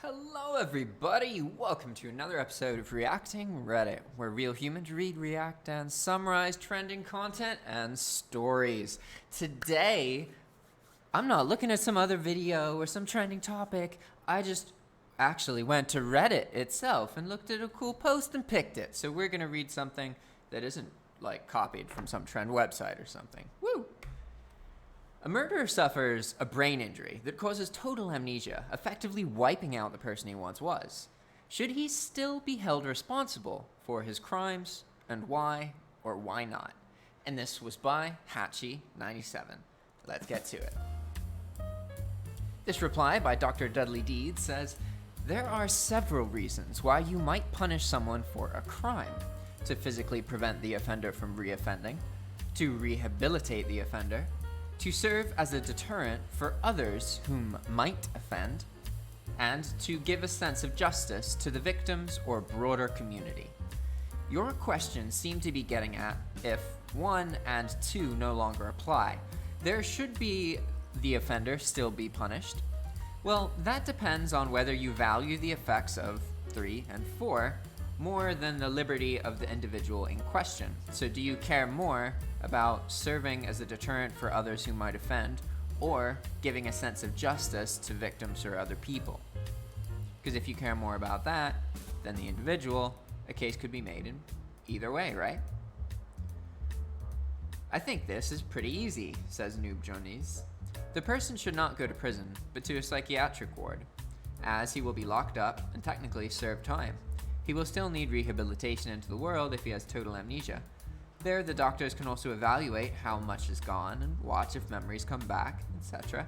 Hello everybody, welcome to another episode of Reacting Reddit, where real humans read, react, and summarize trending content and stories. Today, I'm not looking at some other video or some trending topic, I just actually went to Reddit itself and looked at a cool post and picked it. So we're going to read something that isn't like copied from some trend website or something. Woo! A murderer suffers a brain injury that causes total amnesia, effectively wiping out the person he once was. Should he still be held responsible for his crimes, and why or why not? And this was by Hatchie97. Let's get to it. This reply by Dr. Dudley Deeds says, there are several reasons why you might punish someone for a crime. To physically prevent the offender from reoffending, to rehabilitate the offender, to serve as a deterrent for others whom might offend, and to give a sense of justice to the victims or broader community. Your questions seem to be getting at if 1 and 2 no longer apply. Should the offender still be punished? Well, that depends on whether you value the effects of 3 and 4 more than the liberty of the individual in question. So do you care more about serving as a deterrent for others who might offend, or giving a sense of justice to victims or other people? Because if you care more about that than the individual, a case could be made in either way, right? I think this is pretty easy, says Noob Jones. The person should not go to prison, but to a psychiatric ward, as he will be locked up and technically serve time. He will still need rehabilitation into the world if he has total amnesia. There, the doctors can also evaluate how much is gone and watch if memories come back, etc.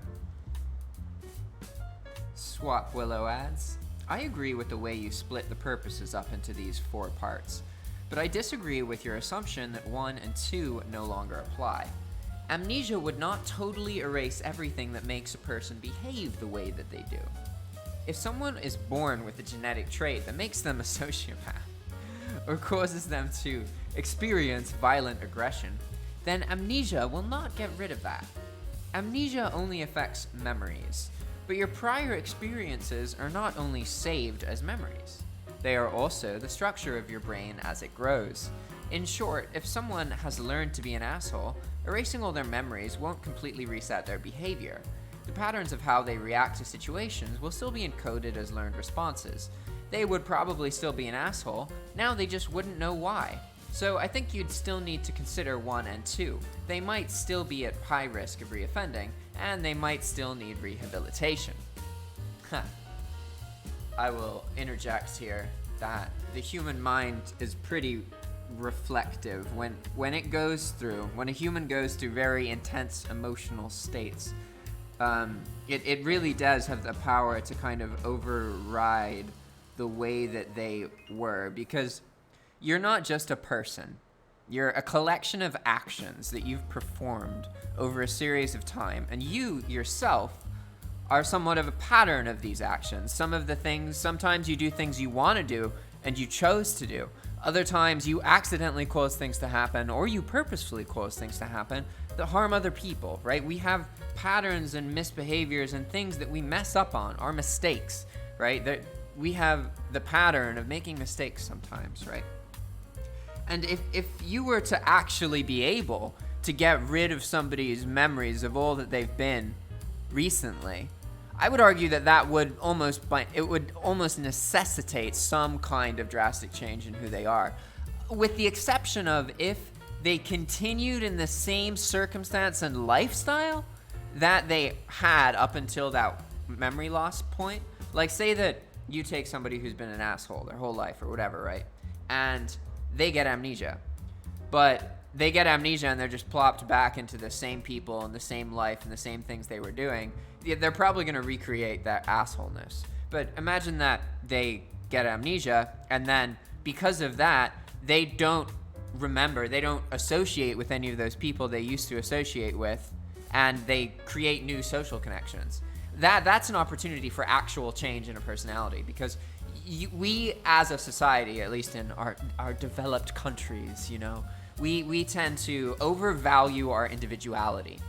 Swap Willow adds, I agree with the way you split the purposes up into these 4 parts, but I disagree with your assumption that 1 and 2 no longer apply. Amnesia would not totally erase everything that makes a person behave the way that they do. If someone is born with a genetic trait that makes them a sociopath, or causes them to experience violent aggression, then amnesia will not get rid of that. Amnesia only affects memories, but your prior experiences are not only saved as memories, they are also the structure of your brain as it grows. In short, if someone has learned to be an asshole, erasing all their memories won't completely reset their behavior. The patterns of how they react to situations will still be encoded as learned responses. They would probably still be an asshole, now they just wouldn't know why. So I think you'd still need to consider 1 and 2. They might still be at high risk of reoffending, and they might still need rehabilitation. I will interject here that the human mind is pretty reflective. When a human goes through very intense emotional states, it really does have the power to kind of override the way that they were, because you're not just a person. You're a collection of actions that you've performed over a series of time, and you yourself are somewhat of a pattern of these actions. Sometimes you do things you want to do and you chose to do. Other times you accidentally cause things to happen, or you purposefully cause things to happen that harm other people, right? We have patterns and misbehaviors and things that we mess up on, our mistakes, right? That we have the pattern of making mistakes sometimes, right? And if you were to actually be able to get rid of somebody's memories of all that they've been recently, I would argue that would almost necessitate some kind of drastic change in who they are, with the exception of if they continued in the same circumstance and lifestyle that they had up until that memory loss point. Like, say that you take somebody who's been an asshole their whole life or whatever, right? And they get amnesia. But they get amnesia and they're just plopped back into the same people and the same life and the same things they were doing. They're probably going to recreate that assholeness. But imagine that they get amnesia, and then because of that, they don't remember, they don't associate with any of those people they used to associate with, and they create new social connections. That's an opportunity for actual change in a personality, because we as a society, at least in our developed countries, we tend to overvalue our individuality.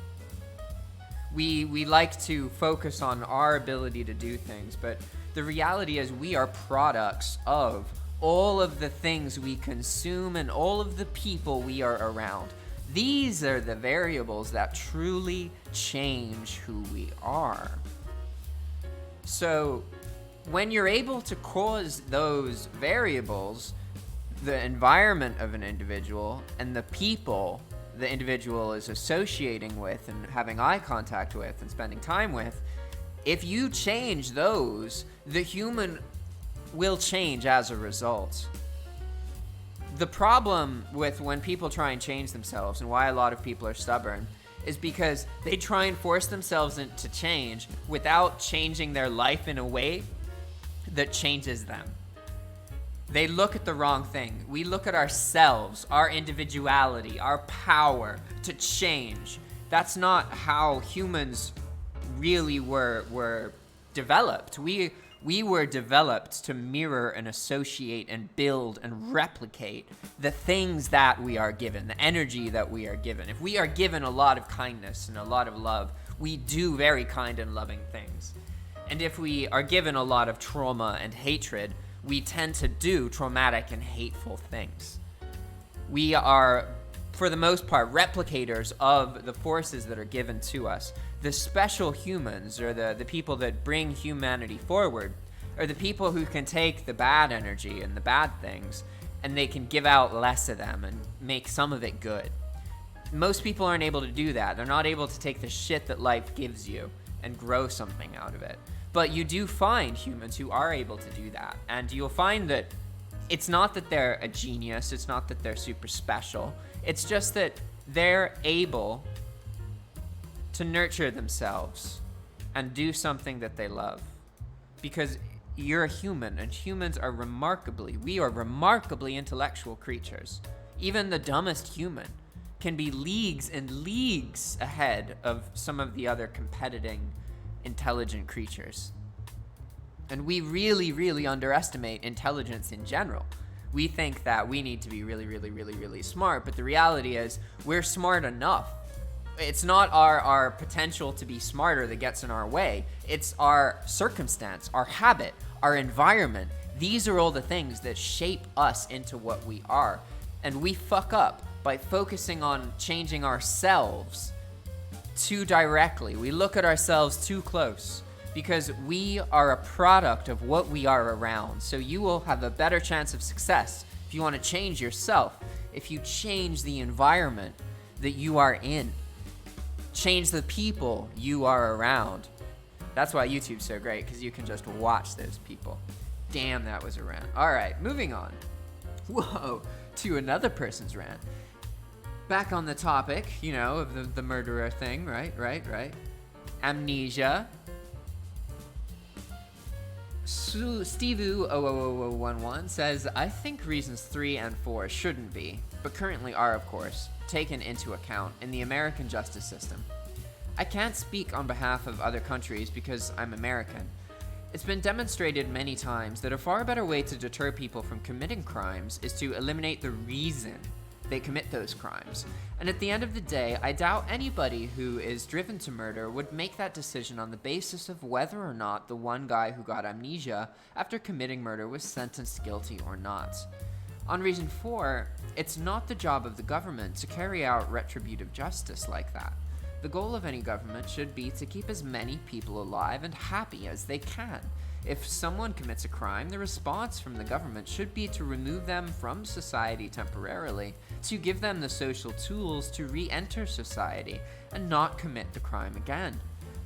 We like to focus on our ability to do things, but The reality is we are products of all of the things we consume and all of the people we are around. These are the variables that truly change who we are. So when you're able to cause those variables, the environment of an individual and the people the individual is associating with and having eye contact with and spending time with, if you change those, the human will change as a result. The problem with when people try and change themselves, and why a lot of people are stubborn, is because they try and force themselves into change without changing their life in a way that changes them. They look at the wrong thing. We look at ourselves, our individuality, our power to change. That's not how humans really were developed. We were developed to mirror and associate and build and replicate the things that we are given, the energy that we are given. If we are given a lot of kindness and a lot of love, we do very kind and loving things. And if we are given a lot of trauma and hatred, we tend to do traumatic and hateful things. We are, for the most part, replicators of the forces that are given to us. The special humans, or the people that bring humanity forward, are the people who can take the bad energy and the bad things, and they can give out less of them and make some of it good. Most people aren't able to do that. They're not able to take the shit that life gives you and grow something out of it. But you do find humans who are able to do that. And you'll find that it's not that they're a genius. It's not that they're super special. It's just that they're able to nurture themselves and do something that they love. Because you're a human, and humans are we are remarkably intellectual creatures. Even the dumbest human can be leagues and leagues ahead of some of the other competing intelligent creatures. And we really, really underestimate intelligence in general. We think that we need to be really, really, really, really smart, but the reality is we're smart enough. It's not our potential to be smarter that gets in our way. It's our circumstance, our habit, our environment. These are all the things that shape us into what we are. And we fuck up by focusing on changing ourselves too directly. We look at ourselves too close because we are a product of what we are around. So you will have a better chance of success if you want to change yourself, if you change the environment that you are in, change the people you are around. That's why YouTube's so great, because you can just watch those people. Damn, that was a rant. All right, moving on. Whoa, to another person's rant. Back on the topic, of the murderer thing, right? Amnesia. Steveu00011 says, I think reasons 3 and 4 shouldn't be, but currently are, of course, taken into account in the American justice system. I can't speak on behalf of other countries because I'm American. It's been demonstrated many times that a far better way to deter people from committing crimes is to eliminate the reason they commit those crimes. And at the end of the day, I doubt anybody who is driven to murder would make that decision on the basis of whether or not the one guy who got amnesia after committing murder was sentenced guilty or not. On reason 4, it's not the job of the government to carry out retributive justice like that. The goal of any government should be to keep as many people alive and happy as they can. If someone commits a crime, the response from the government should be to remove them from society temporarily, to give them the social tools to re-enter society and not commit the crime again.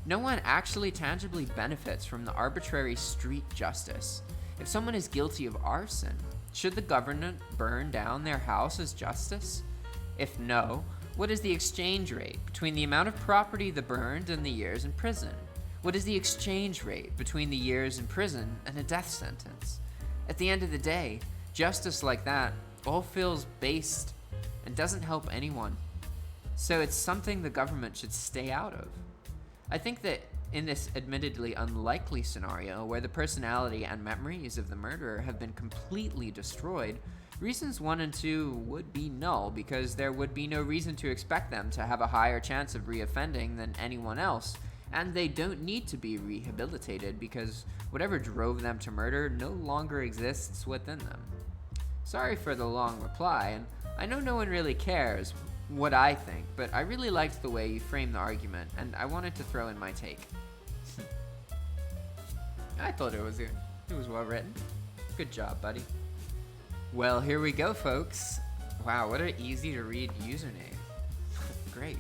No one actually tangibly benefits from the arbitrary street justice. If someone is guilty of arson, should the government burn down their house as justice? If no, what is the exchange rate between the amount of property that burned and the years in prison? What is the exchange rate between the years in prison and a death sentence? At the end of the day, justice like that all feels based and doesn't help anyone. So it's something the government should stay out of. I think that in this admittedly unlikely scenario where the personality and memories of the murderer have been completely destroyed, reasons 1 and 2 would be null because there would be no reason to expect them to have a higher chance of reoffending than anyone else, and they don't need to be rehabilitated because whatever drove them to murder no longer exists within them. Sorry for the long reply, and I know no one really cares what I think, but I really liked the way you framed the argument, and I wanted to throw in my take. I thought it was well written. Good job, buddy. Well, here we go, folks. Wow, what an easy to read username. Great.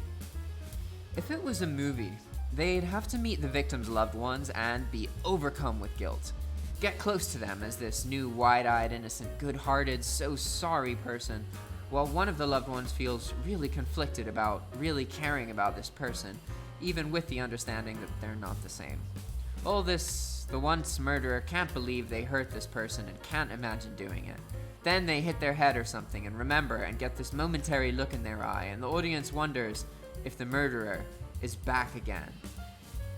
If it was a movie, they'd have to meet the victim's loved ones and be overcome with guilt. Get close to them as this new wide-eyed, innocent, good-hearted, so sorry person, while one of the loved ones feels really conflicted about really caring about this person, even with the understanding that they're not the same. All this, the once murderer can't believe they hurt this person and can't imagine doing it. Then they hit their head or something and remember and get this momentary look in their eye, and the audience wonders if the murderer is back again.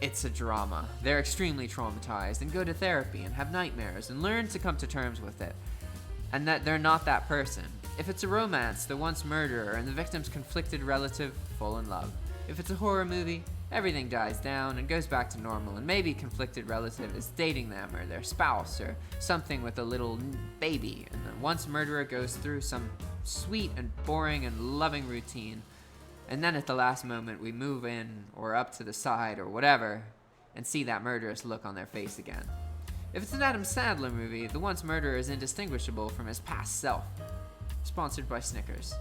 It's a drama. They're extremely traumatized and go to therapy and have nightmares and learn to come to terms with it, and that they're not that person. If it's a romance, the once murderer and the victim's conflicted relative fall in love. If it's a horror movie, everything dies down and goes back to normal, and maybe conflicted relative is dating them or their spouse or something with a little baby, and the once murderer goes through some sweet and boring and loving routine, and then at the last moment we move in or up to the side or whatever and see that murderous look on their face again. If it's an Adam Sandler movie, the once murderer is indistinguishable from his past self. Sponsored by Snickers.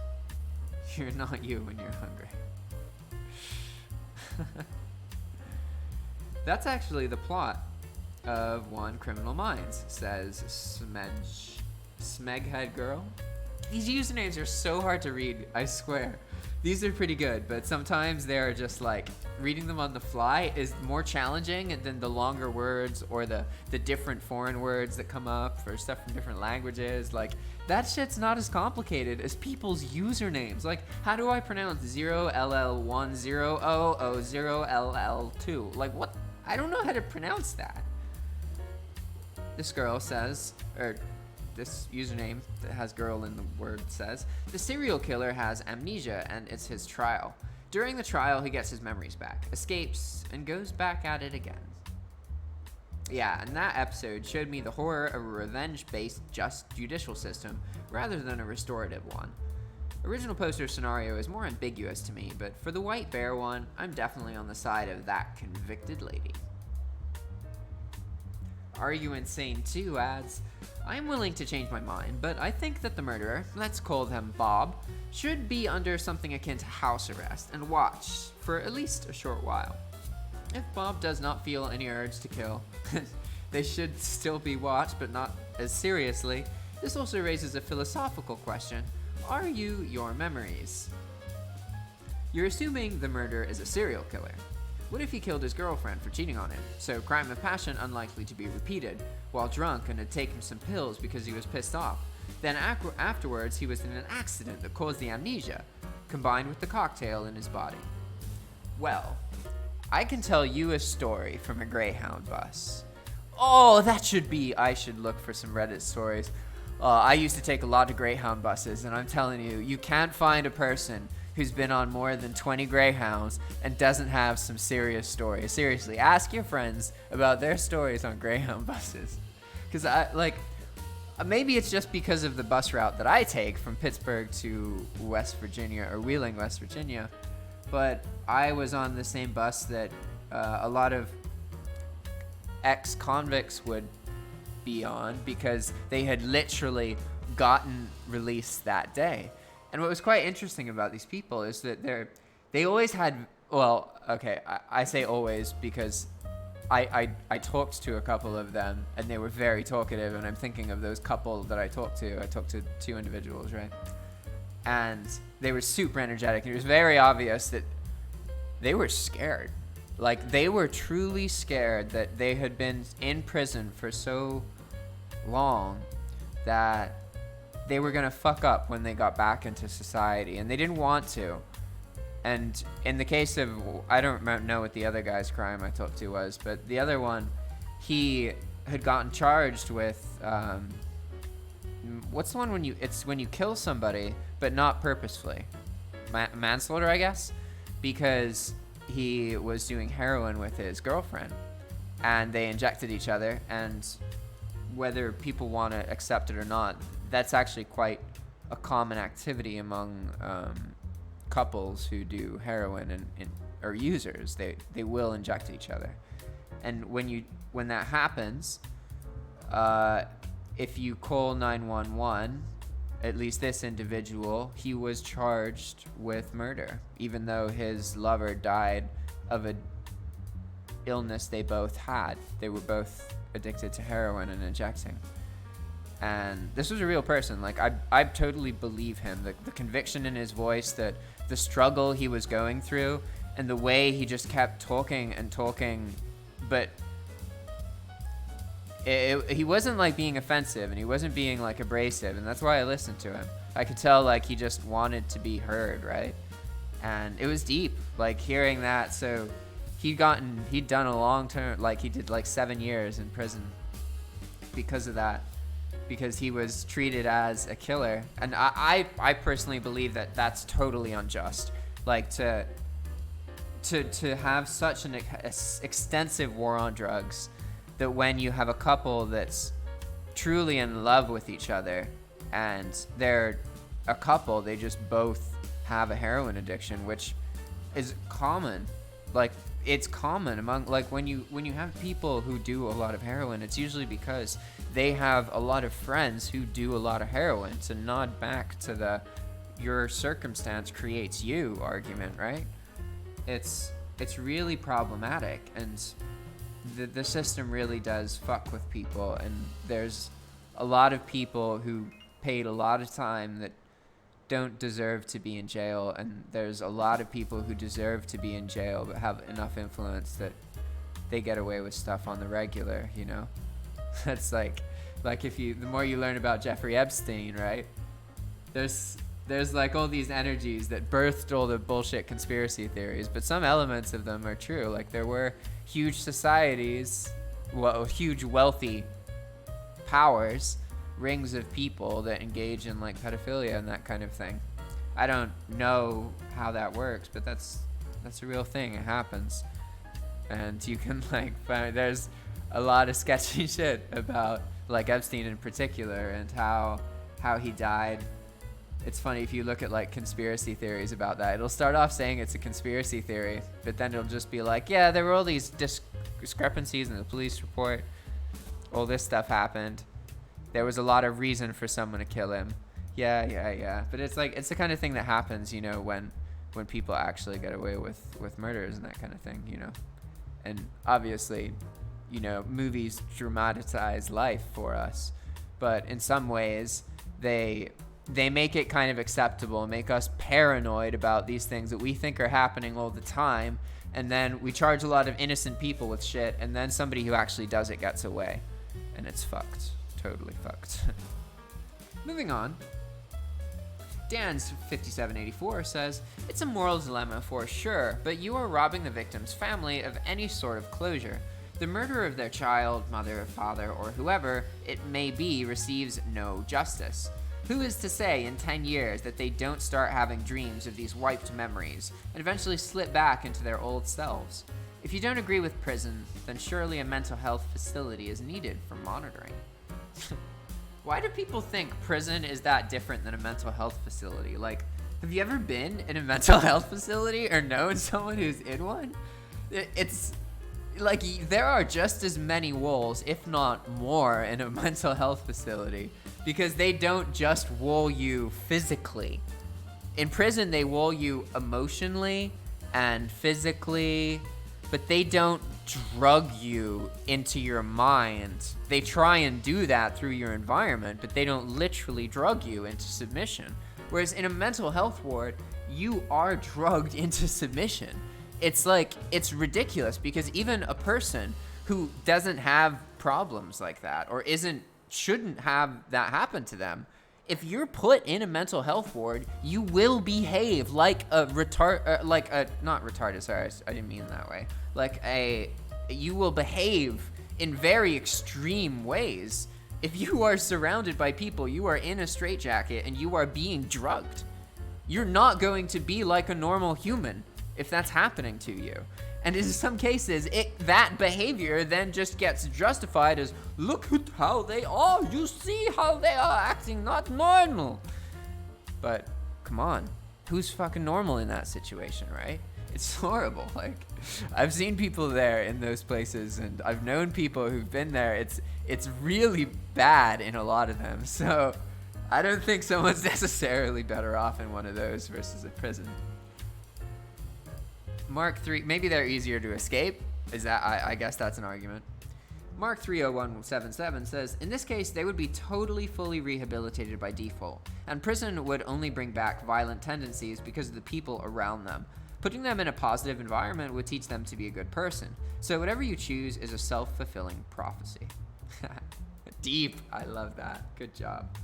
You're not you when you're hungry. That's actually the plot of One Criminal Minds, says Smeghead Girl. These usernames are so hard to read, I swear. These are pretty good, but sometimes they're just like, reading them on the fly is more challenging than the longer words or the different foreign words that come up for stuff from different languages. Like, that shit's not as complicated as people's usernames. Like, how do I pronounce 0LL1000LL2? Like, what? I don't know how to pronounce that. This girl says, this username that has girl in the word says, the serial killer has amnesia and it's his trial. During the trial, he gets his memories back, escapes, and goes back at it again. Yeah, and that episode showed me the horror of a revenge-based judicial system rather than a restorative one. Original poster scenario is more ambiguous to me, but for the white bear one, I'm definitely on the side of that convicted lady. Are You Insane Too adds, I'm willing to change my mind, but I think that the murderer, let's call him Bob, should be under something akin to house arrest and watched for at least a short while. If Bob does not feel any urge to kill, they should still be watched, but not as seriously. This also raises a philosophical question. Are you your memories? You're assuming the murderer is a serial killer. What if he killed his girlfriend for cheating on him? So crime of passion unlikely to be repeated, while drunk and had taken some pills because he was pissed off. Then afterwards he was in an accident that caused the amnesia, combined with the cocktail in his body. Well, I can tell you a story from a Greyhound bus. Oh, I should look for some Reddit stories. I used to take a lot of Greyhound buses, and I'm telling you, you can't find a person who's been on more than 20 Greyhounds and doesn't have some serious stories. Seriously, ask your friends about their stories on Greyhound buses. Because maybe it's just because of the bus route that I take from Pittsburgh to West Virginia, or Wheeling, West Virginia, but I was on the same bus that a lot of ex-convicts would be on because they had literally gotten released that day. And what was quite interesting about these people is that they always had, well, okay, I say always because I talked to a couple of them and they were very talkative, and I'm thinking of those couple that I talked to. I talked to two individuals, right? And they were super energetic, and it was very obvious that they were scared. Like, they were truly scared that they had been in prison for so long that they were going to fuck up when they got back into society, and they didn't want to. And in the case of, I don't know what the other guy's crime I talked to was, but the other one, he had gotten charged with, what's the one when you kill somebody, but not purposefully? Manslaughter, I guess? Because he was doing heroin with his girlfriend, and they injected each other. And whether people want to accept it or not, that's actually quite a common activity among couples who do heroin and or users. They will inject each other, and when that happens, if you call 911, at least this individual, he was charged with murder, even though his lover died of a illness they both had. They were both addicted to heroin and injecting. And this was a real person. Like, I totally believe him. The conviction in his voice, the struggle he was going through, and the way he just kept talking and talking, but he wasn't like being offensive, and he wasn't being like abrasive, and that's why I listened to him. I could tell like he just wanted to be heard, right? And it was deep, like hearing that. So he'd done a long term, like he did like 7 years in prison because of that, because he was treated as a killer. And I personally believe that that's totally unjust. Like to have such an extensive war on drugs, that when you have a couple that's truly in love with each other and they're a couple, they just both have a heroin addiction, which is common. Like, it's common among, like, when you have people who do a lot of heroin, it's usually because they have a lot of friends who do a lot of heroin. To nod back to the your circumstance creates you argument, right? It's really problematic, and the system really does fuck with people. And there's a lot of people who paid a lot of time that don't deserve to be in jail, and there's a lot of people who deserve to be in jail but have enough influence that they get away with stuff on the regular, you know? That's like if the more you learn about Jeffrey Epstein, right? There's like all these energies that birthed all the bullshit conspiracy theories, but some elements of them are true. Like, there were huge societies, huge wealthy powers, rings of people that engage in like pedophilia and that kind of thing. I don't know how that works, but that's a real thing. It happens. And you can like find, there's a lot of sketchy shit about like Epstein in particular and how he died. It's funny, if you look at like conspiracy theories about that, it'll start off saying it's a conspiracy theory, but then it'll just be like, yeah, there were all these discrepancies in the police report. All this stuff happened. There was a lot of reason for someone to kill him. Yeah. But it's like, it's the kind of thing that happens, you know, when people actually get away with murders and that kind of thing, you know. And obviously, you know, movies dramatize life for us, but in some ways they make it kind of acceptable, make us paranoid about these things that we think are happening all the time, and then we charge a lot of innocent people with shit, and then somebody who actually does it gets away, and it's fucked. Totally fucked. Moving on. Dan's 5784 says, it's a moral dilemma for sure, but you are robbing the victim's family of any sort of closure. The murderer of their child, mother, father, or whoever it may be receives no justice. Who is to say in 10 years that they don't start having dreams of these wiped memories and eventually slip back into their old selves? If you don't agree with prison, then surely a mental health facility is needed for monitoring. Why do people think prison is that different than a mental health facility? Like, have you ever been in a mental health facility or known someone who's in one? It's like, there are just as many walls, if not more, in a mental health facility, because they don't just wall you physically. In prison, they wall you emotionally and physically, but they don't drug you into your mind. They try and do that through your environment, but they don't literally drug you into submission. Whereas in a mental health ward, you are drugged into submission. It's like, it's ridiculous, because even a person who doesn't have problems like that, or shouldn't have that happen to them, if you're put in a mental health ward, you will behave like a not retarded, sorry, I didn't mean that way. You will behave in very extreme ways. If you are surrounded by people, you are in a straitjacket and you are being drugged, you're not going to be like a normal human. if that's happening to you. And in some cases, that behavior then just gets justified as, look at how they are, you see how they are acting not normal. But come on, who's fucking normal in that situation, right? It's horrible. Like, I've seen people there in those places, and I've known people who've been there. It's really bad in a lot of them. So I don't think someone's necessarily better off in one of those versus a prison. Mark 3, maybe they're easier to escape. Is that, I guess that's an argument. Mark 30177 says, in this case, they would be totally fully rehabilitated by default, and prison would only bring back violent tendencies because of the people around them. Putting them in a positive environment would teach them to be a good person. So whatever you choose is a self-fulfilling prophecy. Deep. I love that. Good job.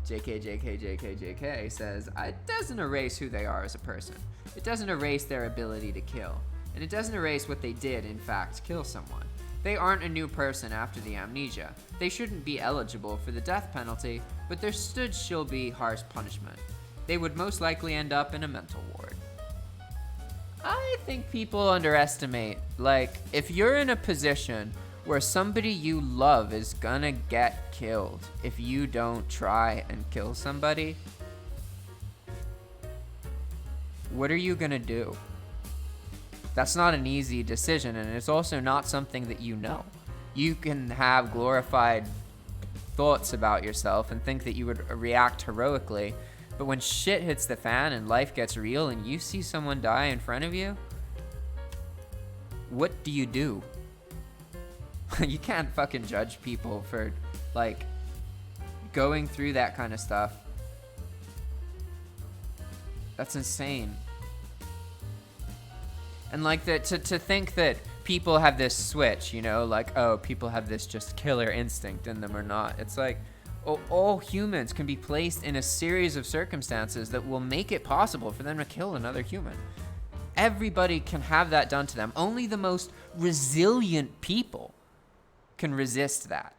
JK says, it doesn't erase who they are as a person. It doesn't erase their ability to kill. And it doesn't erase what they did, in fact, kill someone. They aren't a new person after the amnesia. They shouldn't be eligible for the death penalty, but there should still be harsh punishment. They would most likely end up in a mental ward. I think people underestimate, like, if you're in a position where somebody you love is gonna get killed if you don't try and kill somebody, what are you gonna do? That's not an easy decision, and it's also not something that you know. You can have glorified thoughts about yourself and think that you would react heroically, but when shit hits the fan and life gets real and you see someone die in front of you, what do? You can't fucking judge people for, like, going through that kind of stuff. That's insane. And like to think that people have this switch, you know, like, oh, people have this just killer instinct in them or not. It's like, all humans can be placed in a series of circumstances that will make it possible for them to kill another human. Everybody can have that done to them. Only the most resilient people can resist that.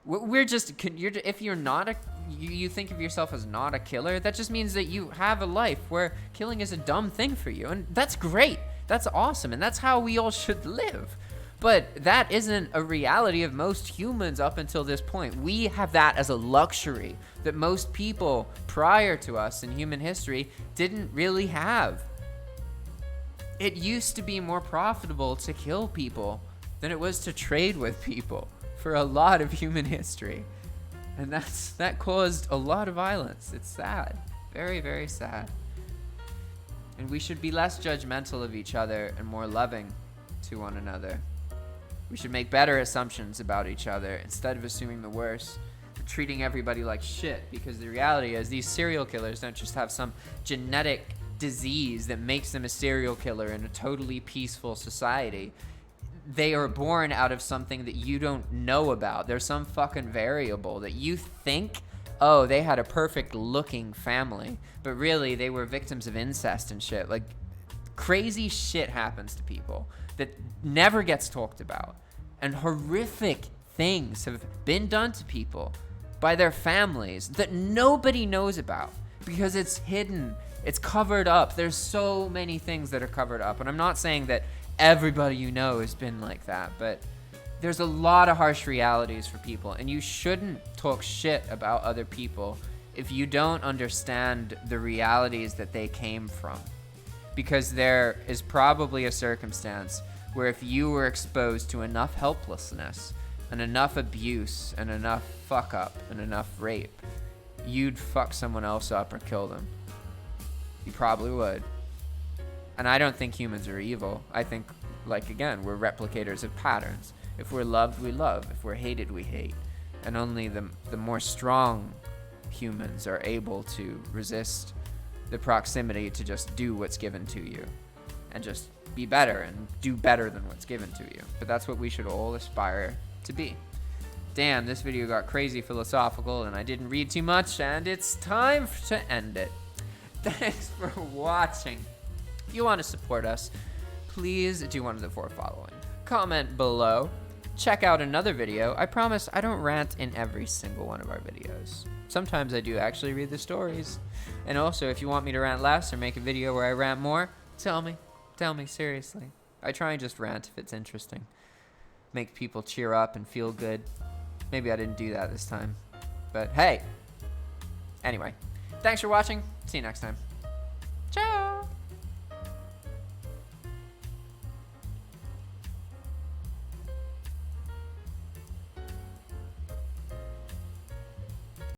We're just, if you're not you think of yourself as not a killer, that just means that you have a life where killing is a dumb thing for you. And that's great. That's awesome. And that's how we all should live. But that isn't a reality of most humans up until this point. We have that as a luxury that most people prior to us in human history didn't really have. It used to be more profitable to kill people than it was to trade with people for a lot of human history. And that caused a lot of violence. It's sad. Very, very sad. And we should be less judgmental of each other and more loving to one another. We should make better assumptions about each other instead of assuming the worst, treating everybody like shit, because the reality is these serial killers don't just have some genetic disease that makes them a serial killer in a totally peaceful society. They are born out of something that you don't know about. There's some fucking variable that you think, oh, they had a perfect looking family, but really they were victims of incest and shit. Like, crazy shit happens to people that never gets talked about. And horrific things have been done to people by their families that nobody knows about because it's hidden. It's covered up. There's so many things that are covered up. And I'm not saying that everybody you know has been like that, but there's a lot of harsh realities for people, and you shouldn't talk shit about other people if you don't understand the realities that they came from. Because there is probably a circumstance where if you were exposed to enough helplessness and enough abuse and enough fuck up and enough rape, you'd fuck someone else up or kill them. You probably would. And I don't think humans are evil. I think, like, again, we're replicators of patterns. If we're loved, we love. If we're hated, we hate. And only the more strong humans are able to resist the proximity to just do what's given to you and just be better and do better than what's given to you. But that's what we should all aspire to be. Damn, this video got crazy philosophical and I didn't read too much, and it's time to end it. Thanks for watching. If you want to support us, please do one of the four following. Comment below. Check out another video. I promise I don't rant in every single one of our videos. Sometimes I do actually read the stories. And also, if you want me to rant less or make a video where I rant more, tell me. Tell me, seriously. I try and just rant if it's interesting. Make people cheer up and feel good. Maybe I didn't do that this time. But hey! Anyway, thanks for watching. See you next time.